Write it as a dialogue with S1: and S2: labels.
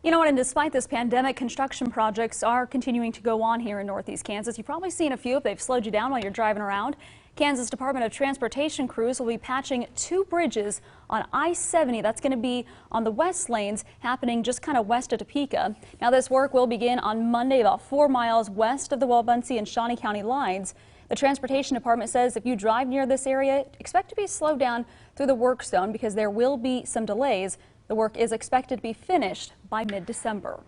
S1: You know what, and despite this pandemic, construction projects are continuing to go on here in Northeast Kansas. You've probably seen a few if they've slowed you down while you're driving around. Kansas Department of Transportation crews will be patching 2 bridges on I-70. That's going to be on the west lanes, happening just kind of west of Topeka. Now, this work will begin on Monday, about 4 miles west of the Wabunsee and Shawnee County lines. The Transportation Department says if you drive near this area, expect to be slowed down through the work zone because there will be some delays. The work is expected to be finished by mid-December.